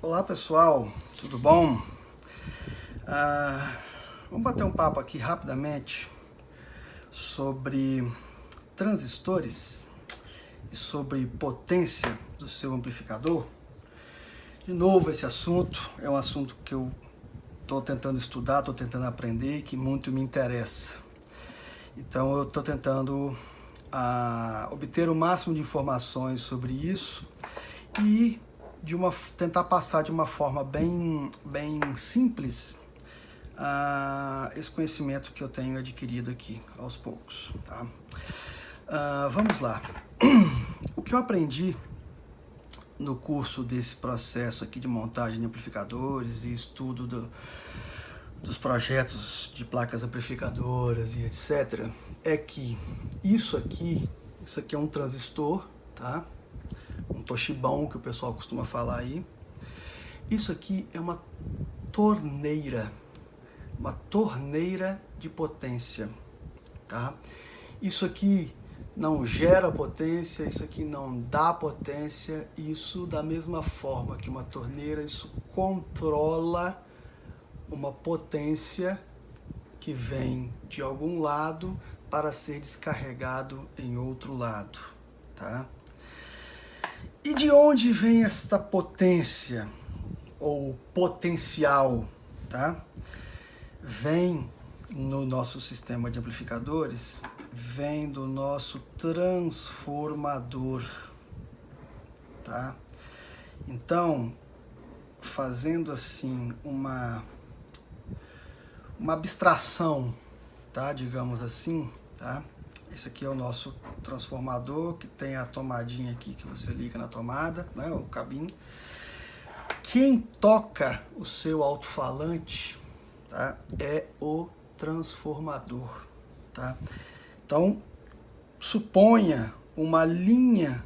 Olá pessoal, tudo bom? Vamos bater um papo aqui rapidamente sobre transistores e sobre potência do seu amplificador. De novo, esse assunto é um assunto que eu estou tentando estudar, estou tentando aprender e que muito me interessa. Então eu estou tentando obter o máximo de informações sobre isso e tentar passar de uma forma bem simples esse conhecimento que eu tenho adquirido aqui aos poucos. Tá? Vamos lá. O que eu aprendi no curso desse processo aqui de montagem de amplificadores e estudo dos projetos de placas amplificadoras e etc., é que isso aqui é um transistor, tá? Um toshibão que o pessoal costuma falar aí. Isso aqui é uma torneira de potência, tá? Isso aqui não gera potência, isso aqui não dá potência, isso da mesma forma que uma torneira, isso controla uma potência que vem de algum lado para ser descarregado em outro lado, tá? E de onde vem esta potência ou potencial, tá? Vem no nosso sistema de amplificadores, vem do nosso transformador, tá? Então, fazendo assim uma abstração, tá? Digamos assim, tá? Esse aqui é o nosso transformador, que tem a tomadinha aqui que você liga na tomada, né? O cabinho. Quem toca o seu alto-falante, tá? É o transformador, tá? Então, suponha uma linha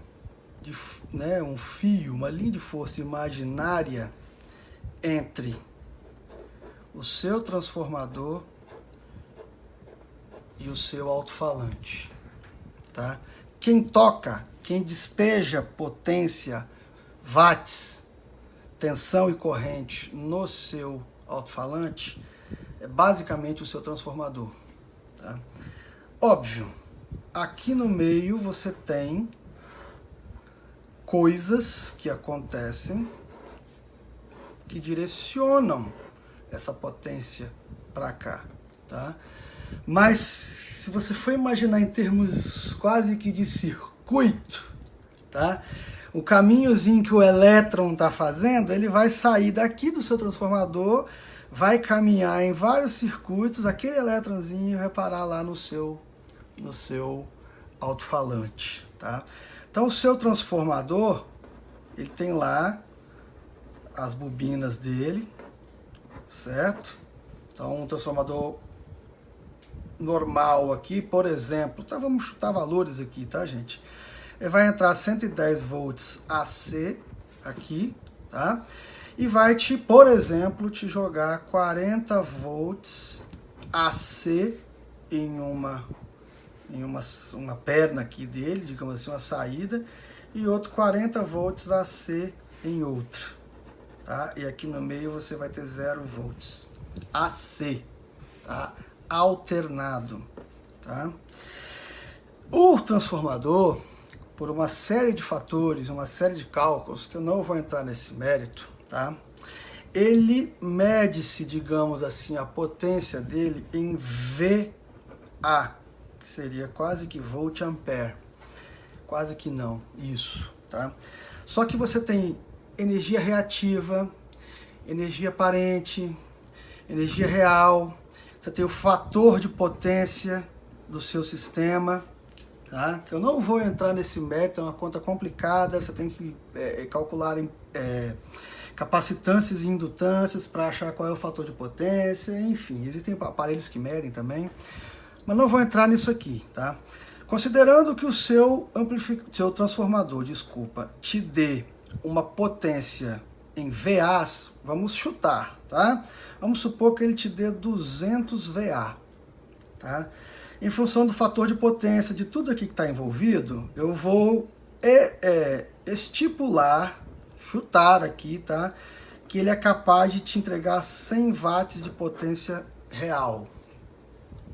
de, né, um fio, uma linha de força imaginária entre o seu transformador e o seu alto-falante, tá? Quem toca, quem despeja potência, watts, tensão e corrente no seu alto-falante é basicamente o seu transformador, tá? Óbvio, aqui no meio você tem coisas que acontecem que direcionam essa potência para cá, tá? Mas se você for imaginar em termos quase que de circuito, tá? O caminhozinho que o elétron está fazendo, ele vai sair daqui do seu transformador, vai caminhar em vários circuitos, aquele elétronzinho vai parar lá no seu alto-falante, tá? Então o seu transformador, ele tem lá as bobinas dele, certo? Então um transformador normal aqui, por exemplo, tá, vamos chutar valores aqui, tá, gente? Ele vai entrar 110 volts AC aqui, tá? E vai por exemplo, te jogar 40 volts AC em uma perna aqui dele, digamos assim, uma saída, e outro 40 volts AC em outra, tá? E aqui no meio você vai ter 0 volts AC, tá? Alternado, tá? O transformador, por uma série de fatores, uma série de cálculos, que eu não vou entrar nesse mérito, tá? Ele mede-se, digamos assim, a potência dele em VA, que seria quase que volt ampere, quase que não, isso, tá? Só que você tem energia reativa, energia aparente, energia real. Você tem o fator de potência do seu sistema, tá? Que eu não vou entrar nesse mérito, é uma conta complicada, você tem que calcular capacitâncias e indutâncias para achar qual é o fator de potência, enfim, existem aparelhos que medem também, mas não vou entrar nisso aqui, tá? Considerando que o seu transformador, te dê uma potência em VAs, vamos chutar, tá? Vamos supor que ele te dê 200 VA, tá? Em função do fator de potência, de tudo aqui que está envolvido, eu vou estipular, chutar aqui, tá? que ele é capaz de te entregar 100 watts de potência real,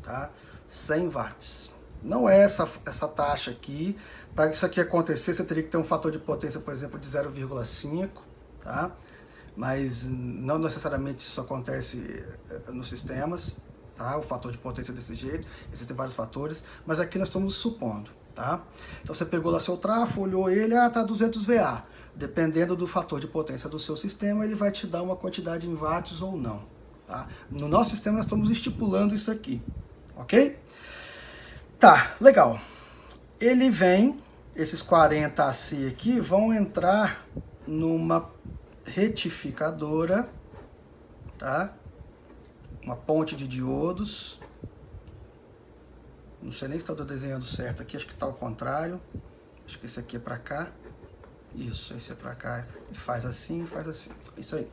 tá? 100 watts. Não é essa taxa aqui. Para isso aqui acontecer, você teria que ter um fator de potência, por exemplo, de 0,5, tá? Mas não necessariamente isso acontece nos sistemas, tá? O fator de potência é desse jeito, existem vários fatores, mas aqui nós estamos supondo, tá? Então você pegou lá seu trafo, olhou ele, tá 200 VA. Dependendo do fator de potência do seu sistema, ele vai te dar uma quantidade em watts ou não, tá? No nosso sistema nós estamos estipulando isso aqui, ok? Tá, legal. Ele vem, esses 40 AC aqui vão entrar numa retificadora, tá? Uma ponte de diodos. Não sei nem se estou desenhando certo aqui, acho que está ao contrário. Acho que esse aqui é para cá. Isso, esse é para cá. Ele faz assim, isso aí.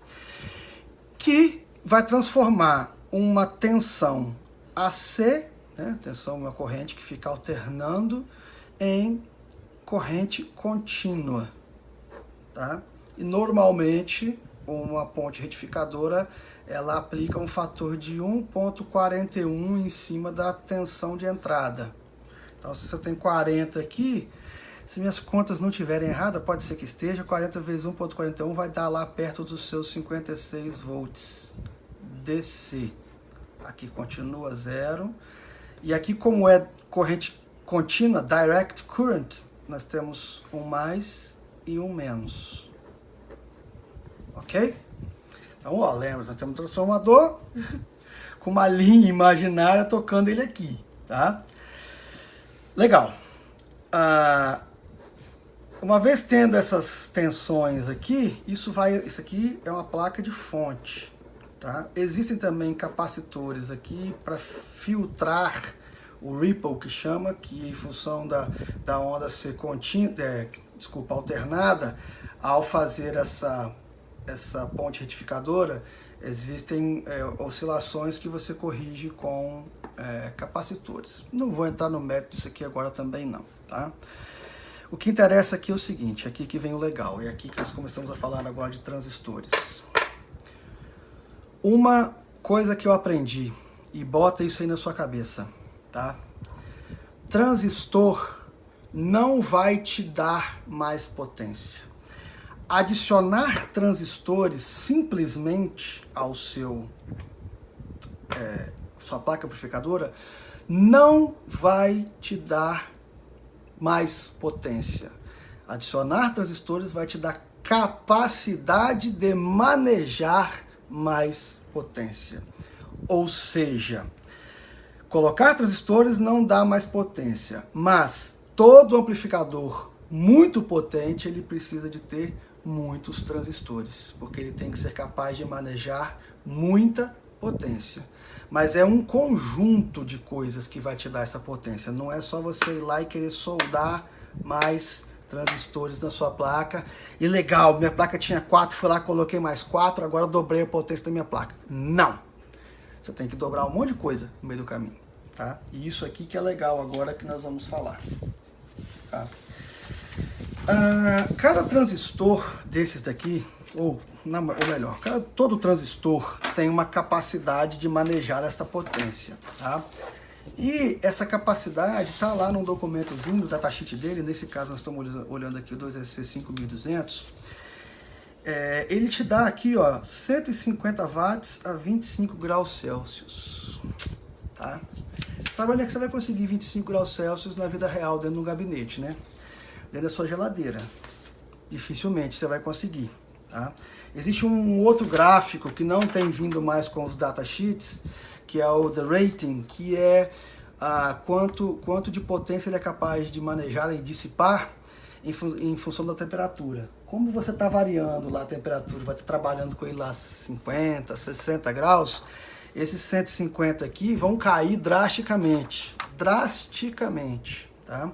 Que vai transformar uma tensão AC, né? Tensão, uma corrente que fica alternando, em corrente contínua, tá? E normalmente uma ponte retificadora ela aplica um fator de 1,41 em cima da tensão de entrada. Então se você tem 40 aqui, se minhas contas não estiverem erradas, pode ser que esteja, 40 vezes 1,41 vai dar lá perto dos seus 56 volts DC. Aqui continua 0. E aqui, como é corrente contínua, direct current, nós temos um mais e um menos. Ok? Então, ó, lembra, nós temos um transformador com uma linha imaginária tocando ele aqui, tá? Legal. Uma vez tendo essas tensões aqui, isso aqui é uma placa de fonte, tá? Existem também capacitores aqui para filtrar o ripple, que chama, que em função da onda ser alternada, ao fazer essa ponte retificadora, existem oscilações que você corrige com capacitores. Não vou entrar no mérito disso aqui agora também não, tá? O que interessa aqui é o seguinte, aqui que vem o legal, é aqui que nós começamos a falar agora de transistores. Uma coisa que eu aprendi, e bota isso aí na sua cabeça, tá? Transistor não vai te dar mais potência. Adicionar transistores simplesmente ao sua placa amplificadora não vai te dar mais potência. Adicionar transistores vai te dar capacidade de manejar mais potência. Ou seja, colocar transistores não dá mais potência, mas todo amplificador muito potente, ele precisa de ter muitos transistores, porque ele tem que ser capaz de manejar muita potência. Mas é um conjunto de coisas que vai te dar essa potência. Não é só você ir lá e querer soldar mais transistores na sua placa. E legal, minha placa tinha 4, fui lá, coloquei mais 4, agora eu dobrei a potência da minha placa. Não! Você tem que dobrar um monte de coisa no meio do caminho, tá? E isso aqui que é legal agora que nós vamos falar, tá? Cada transistor desses daqui, ou melhor, todo transistor tem uma capacidade de manejar essa potência, tá? E essa capacidade está lá num documentozinho do datasheet dele, nesse caso nós estamos olhando aqui o 2SC5200, ele te dá aqui, ó, 150 watts a 25 graus Celsius, tá? Sabe onde é que você vai conseguir 25 graus Celsius na vida real, dentro do gabinete, né? Dentro da sua geladeira. Dificilmente você vai conseguir, tá? Existe um outro gráfico que não tem vindo mais com os datasheets, que é o The Rating, que é quanto de potência ele é capaz de manejar e dissipar em função da temperatura. Como você está variando lá a temperatura, vai estar trabalhando com ele lá 50, 60 graus, esses 150 aqui vão cair drasticamente, tá?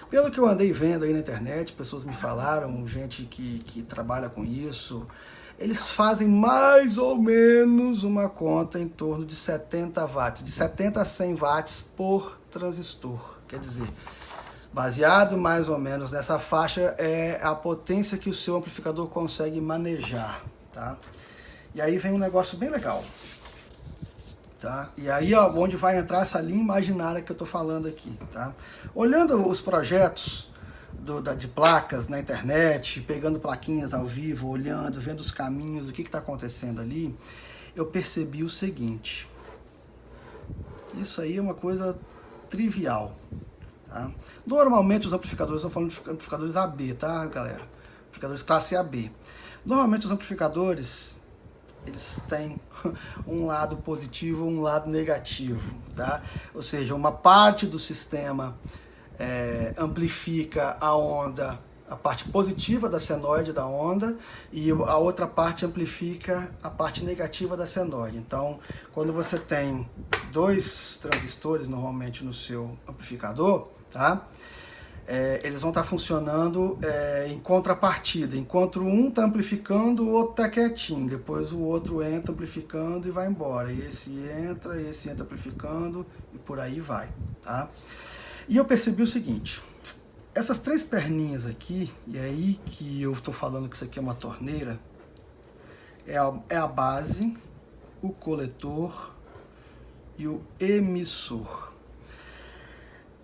Pelo que eu andei vendo aí na internet, pessoas me falaram, gente que trabalha com isso, eles fazem mais ou menos uma conta em torno de 70 watts, de 70 a 100 watts por transistor. Quer dizer, baseado mais ou menos nessa faixa é a potência que o seu amplificador consegue manejar, tá? E aí vem um negócio bem legal, tá? E aí ó, onde vai entrar essa linha imaginária que eu estou falando aqui, tá? Olhando os projetos de placas na internet, pegando plaquinhas ao vivo, olhando, vendo os caminhos, o que está acontecendo ali, eu percebi o seguinte: isso aí é uma coisa trivial, tá? Normalmente os amplificadores, estou falando de amplificadores AB, tá, galera? Amplificadores classe AB. Normalmente os amplificadores, eles têm um lado positivo e um lado negativo, tá? Ou seja, uma parte do sistema amplifica a onda, a parte positiva da senoide da onda, e a outra parte amplifica a parte negativa da senoide. Então, quando você tem dois transistores normalmente no seu amplificador, tá? Eles vão estar funcionando em contrapartida. Enquanto um está amplificando, o outro está quietinho. Depois o outro entra amplificando e vai embora. E esse entra amplificando e por aí vai, tá? E eu percebi o seguinte: essas três perninhas aqui, e é aí que eu estou falando que isso aqui é uma torneira, é a base, o coletor e o emissor.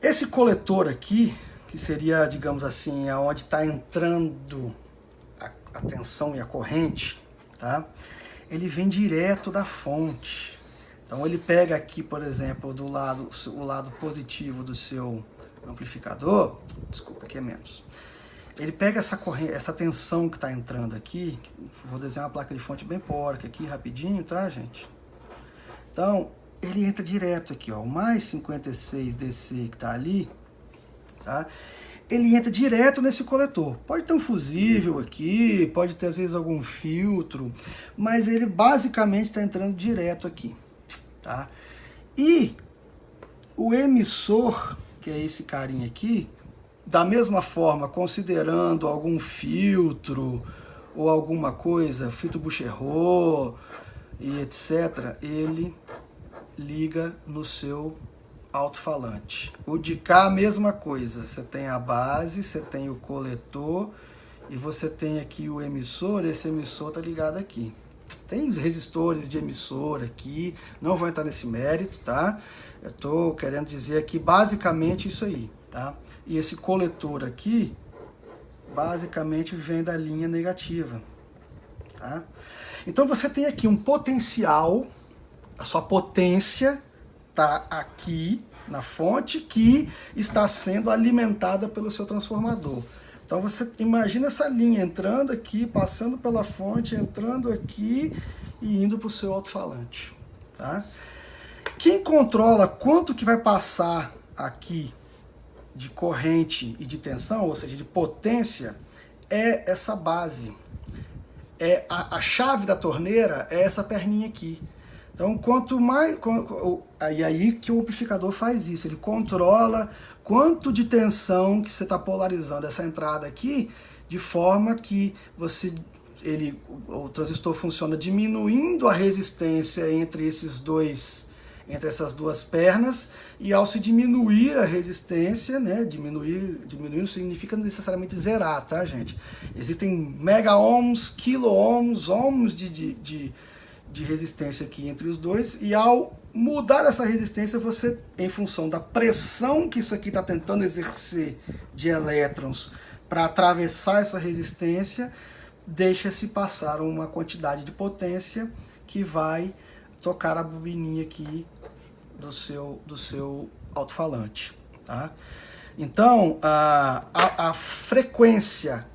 Esse coletor aqui, que seria, digamos assim, aonde está entrando a tensão e a corrente, tá? Ele vem direto da fonte. Então ele pega aqui, por exemplo, o lado positivo do seu amplificador, desculpa, aqui é menos. Ele pega essa corrente, essa tensão que está entrando aqui, vou desenhar uma placa de fonte bem porca aqui rapidinho, tá, gente? Então ele entra direto aqui, ó, o mais 56 DC que está ali, tá? Ele entra direto nesse coletor. Pode ter um fusível aqui, pode ter às vezes algum filtro, mas ele basicamente está entrando direto aqui, tá? E o emissor, que é esse carinha aqui, da mesma forma, considerando algum filtro ou alguma coisa, filtro Bucherot e etc., ele liga no seu alto-falante. O de cá, a mesma coisa. Você tem a base, você tem o coletor e você tem aqui o emissor. Esse emissor está ligado aqui. Tem os resistores de emissor aqui, não vou entrar nesse mérito, tá? Eu estou querendo dizer aqui basicamente isso aí, tá? E esse coletor aqui, basicamente vem da linha negativa, tá? Então você tem aqui um potencial, a sua potência está aqui na fonte que está sendo alimentada pelo seu transformador. Então você imagina essa linha entrando aqui, passando pela fonte, entrando aqui e indo para o seu alto-falante, tá? Quem controla quanto que vai passar aqui de corrente e de tensão, ou seja, de potência, é essa base. A chave da torneira é essa perninha aqui. Então, quanto mais... E aí que o amplificador faz isso, ele controla quanto de tensão que você está polarizando essa entrada aqui, de forma que o transistor funciona diminuindo a resistência entre essas duas pernas, e ao se diminuir a resistência, né, diminuir não significa necessariamente zerar, tá, gente? Existem mega-ohms, quilo-ohms, ohms de resistência aqui entre os dois, e ao mudar essa resistência, você, em função da pressão que isso aqui está tentando exercer de elétrons para atravessar essa resistência, deixa-se passar uma quantidade de potência que vai tocar a bobininha aqui do seu alto-falante, tá? Então, a frequência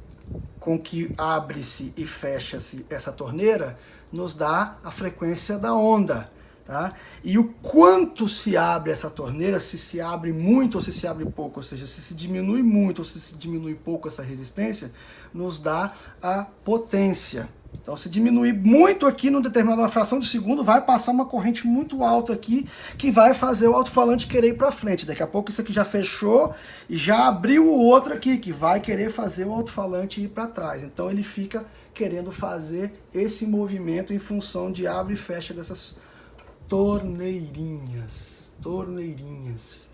com que abre-se e fecha-se essa torneira nos dá a frequência da onda, tá? E o quanto se abre essa torneira, se abre muito ou se abre pouco, ou seja, se diminui muito ou se diminui pouco essa resistência, nos dá a potência. Então, se diminuir muito aqui numa determinada fração de segundo, vai passar uma corrente muito alta aqui, que vai fazer o alto-falante querer ir para frente. Daqui a pouco isso aqui já fechou e já abriu o outro aqui, que vai querer fazer o alto-falante ir para trás. Então, ele fica querendo fazer esse movimento em função de abre e fecha dessas torneirinhas,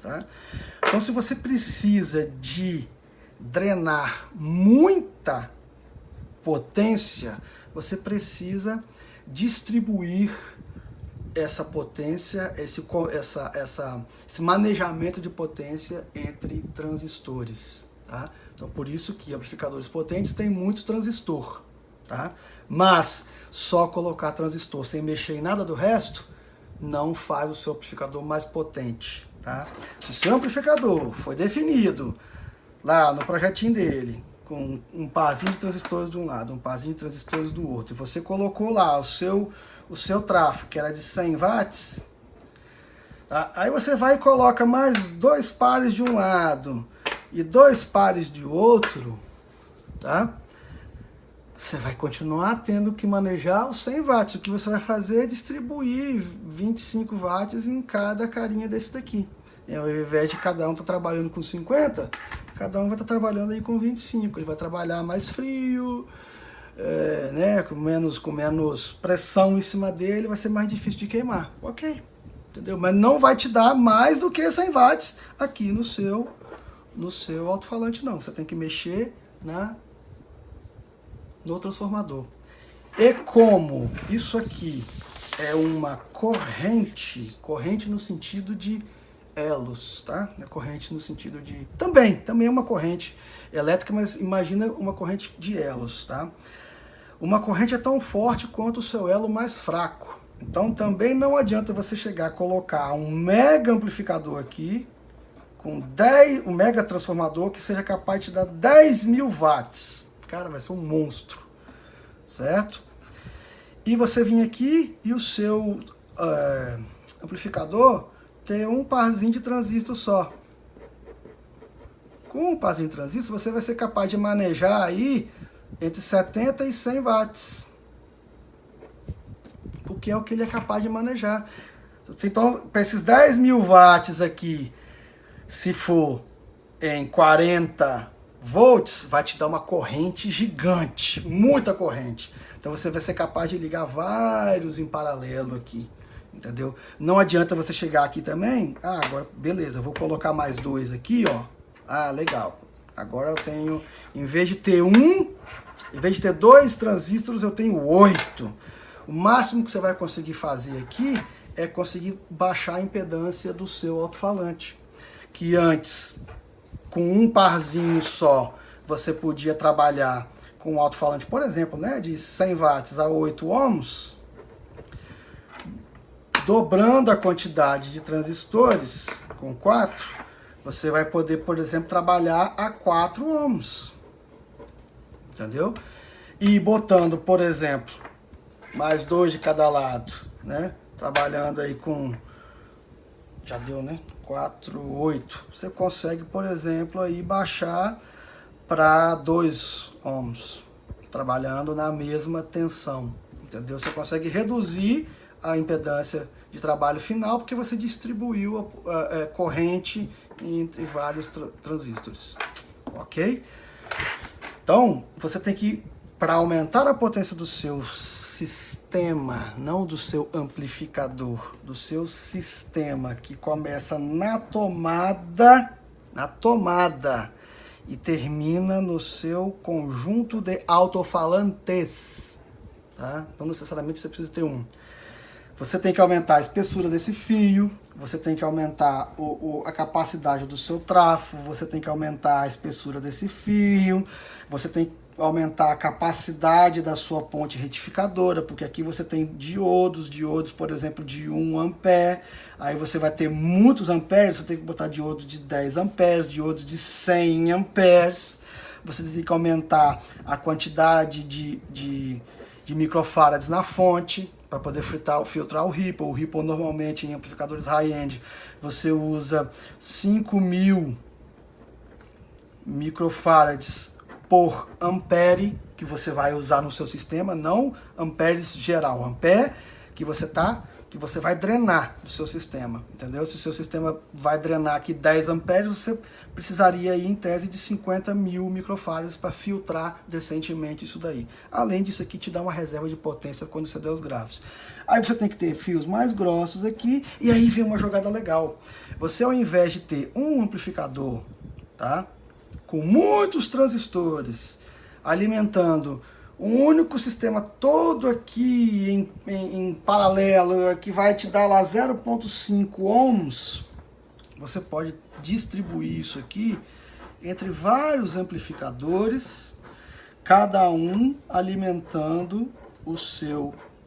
tá? Então, se você precisa de drenar muita potência, você precisa distribuir essa potência, esse manejamento de potência entre transistores, tá? Então, por isso que amplificadores potentes têm muito transistor, tá? Mas só colocar transistor sem mexer em nada do resto não faz o seu amplificador mais potente, tá? Se o seu amplificador foi definido lá no projetinho dele, com um parzinho de transistores de um lado, um parzinho de transistores do outro, e você colocou lá o seu trafo, que era de 100 watts, tá? Aí você vai e coloca mais 2 pares de um lado e 2 pares de outro, tá? Você vai continuar tendo que manejar os 100 watts. O que você vai fazer é distribuir 25 watts em cada carinha desse daqui. Ao invés de cada um estar trabalhando com 50, cada um vai estar trabalhando aí com 25. Ele vai trabalhar mais frio, né, com menos pressão em cima dele, vai ser mais difícil de queimar. Ok, entendeu? Mas não vai te dar mais do que 100 watts aqui no seu alto-falante, não. Você tem que mexer no transformador. E como isso aqui é uma corrente no sentido de elos, tá? É corrente no sentido de... Também é uma corrente elétrica, mas imagina uma corrente de elos, tá? Uma corrente é tão forte quanto o seu elo mais fraco. Então também não adianta você chegar a colocar um mega amplificador aqui, com um mega transformador que seja capaz de dar 10.000 watts. Cara, vai ser um monstro, certo? E você vir aqui e o seu amplificador ter um parzinho de transistor só. Com um parzinho de transistor, você vai ser capaz de manejar aí entre 70 e 100 watts. Porque é o que ele é capaz de manejar. Então, para esses 10.000 watts aqui, se for em 40 volts, vai te dar uma corrente gigante, muita corrente. Então você vai ser capaz de ligar vários em paralelo aqui, entendeu? Não adianta você chegar aqui também, agora beleza, eu vou colocar mais 2 aqui, ó. Legal. Agora eu tenho, em vez de ter 2 transistores, eu tenho 8. O máximo que você vai conseguir fazer aqui é conseguir baixar a impedância do seu alto-falante, que antes, com um parzinho só, você podia trabalhar com um alto-falante, por exemplo, né, de 100 watts a 8 ohms, dobrando a quantidade de transistores, com 4, você vai poder, por exemplo, trabalhar a 4 ohms, entendeu? E botando, por exemplo, mais 2 de cada lado, né, trabalhando aí com, já deu, né, 4, 8, você consegue, por exemplo, aí baixar para 2 ohms, trabalhando na mesma tensão, entendeu? Você consegue reduzir a impedância de trabalho final porque você distribuiu a corrente entre vários transistores, ok? Então, você tem que, para aumentar a potência do seu sistema, não do seu amplificador, do seu sistema, que começa na tomada e termina no seu conjunto de alto-falantes, tá? Não necessariamente você precisa ter um. Você tem que aumentar a espessura desse fio, você tem que aumentar a capacidade do seu trafo, você tem que aumentar a espessura desse fio, você tem que aumentar a capacidade da sua ponte retificadora, porque aqui você tem diodos, por exemplo, de 1 ampere, aí você vai ter muitos amperes, você tem que botar diodos de 10 amperes, diodos de 100 amperes, você tem que aumentar a quantidade de microfarads na fonte, para poder filtrar o Ripple. O Ripple normalmente em amplificadores high-end você usa 5.000 microfarads por ampere que você vai usar no seu sistema, não amperes geral, ampere que você vai drenar do seu sistema, entendeu? Se o seu sistema vai drenar aqui 10 amperes, você precisaria aí, em tese, de 50.000 microfarads para filtrar decentemente isso daí. Além disso aqui, te dá uma reserva de potência quando você der os graves. Aí você tem que ter fios mais grossos aqui, e aí vem uma jogada legal. Você, ao invés de ter um amplificador, tá, com muitos transistores, alimentando O único sistema todo aqui em paralelo, que vai te dar lá 0,5 ohms, você pode distribuir isso aqui entre vários amplificadores, cada um alimentando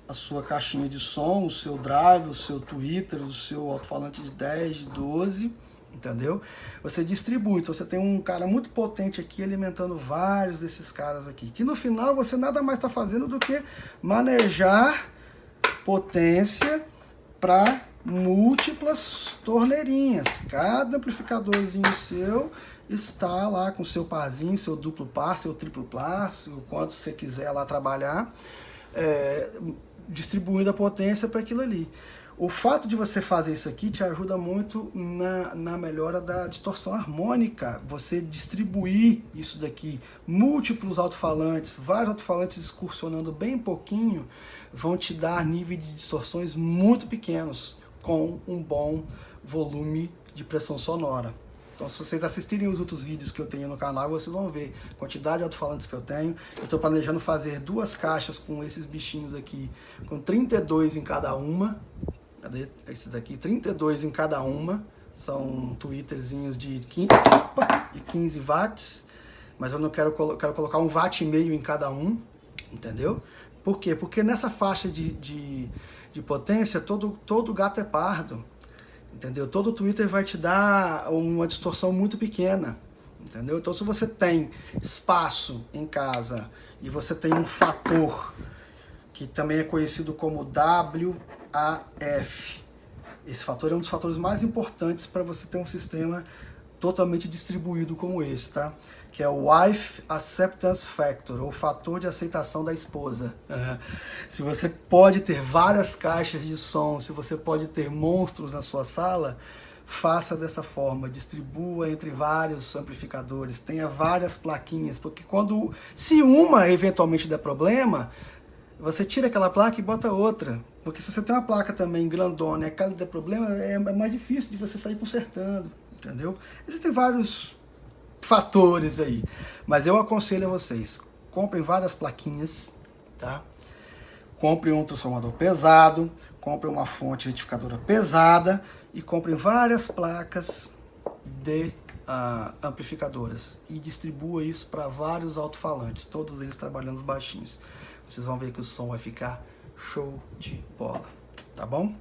a sua caixinha de som, o seu drive, o seu tweeter, o seu alto-falante de 10, de 12, entendeu? Você distribui, então você tem um cara muito potente aqui alimentando vários desses caras aqui, que no final você nada mais está fazendo do que manejar potência para múltiplas torneirinhas. Cada amplificadorzinho seu está lá com seu parzinho, seu duplo par, seu triplo par, o quanto você quiser lá trabalhar, distribuindo a potência para aquilo ali. O fato de você fazer isso aqui te ajuda muito na melhora da distorção harmônica. Você distribuir isso daqui, múltiplos alto-falantes, vários alto-falantes excursionando bem pouquinho, vão te dar níveis de distorções muito pequenos, com um bom volume de pressão sonora. Então, se vocês assistirem os outros vídeos que eu tenho no canal, vocês vão ver a quantidade de alto-falantes que eu tenho. Eu estou planejando fazer 2 caixas com esses bichinhos aqui, com 32 em cada uma. Cadê esse daqui? 32 em cada uma. São tweeterzinhos de 15 watts. Mas eu não quero colocar 1,5 watt em cada um. Entendeu? Por quê? Porque nessa faixa de potência, todo gato é pardo. Entendeu? Todo Twitter vai te dar uma distorção muito pequena, entendeu? Então, se você tem espaço em casa e você tem um fator que também é conhecido como WAF, esse fator é um dos fatores mais importantes para você ter um sistema totalmente distribuído como esse, tá? Que é o Wife Acceptance Factor, ou fator de aceitação da esposa. Se você pode ter várias caixas de som, se você pode ter monstros na sua sala, faça dessa forma, distribua entre vários amplificadores, tenha várias plaquinhas, porque se uma eventualmente der problema, você tira aquela placa e bota outra. Porque se você tem uma placa também grandona e aquela der problema, é mais difícil de você sair consertando, entendeu? Existem vários fatores aí, mas eu aconselho a vocês, comprem várias plaquinhas, tá? Comprem um transformador pesado, comprem uma fonte retificadora pesada e comprem várias placas de amplificadoras e distribua isso para vários alto-falantes, todos eles trabalhando baixinhos. Vocês vão ver que o som vai ficar show de bola, tá bom?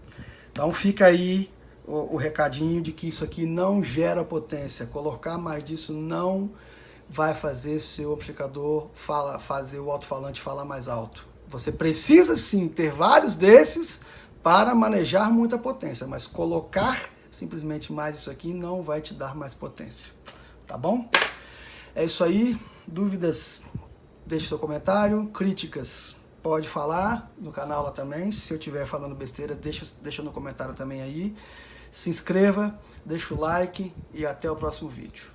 Então fica aí o recadinho de que isso aqui não gera potência. Colocar mais disso não vai fazer seu amplificador fazer o alto-falante falar mais alto. Você precisa sim ter vários desses para manejar muita potência, mas colocar simplesmente mais isso aqui não vai te dar mais potência, tá bom? É isso aí. Dúvidas, deixe seu comentário. Críticas, pode falar no canal lá também. Se eu estiver falando besteira, deixa no comentário também aí. Se inscreva, deixa o like e até o próximo vídeo.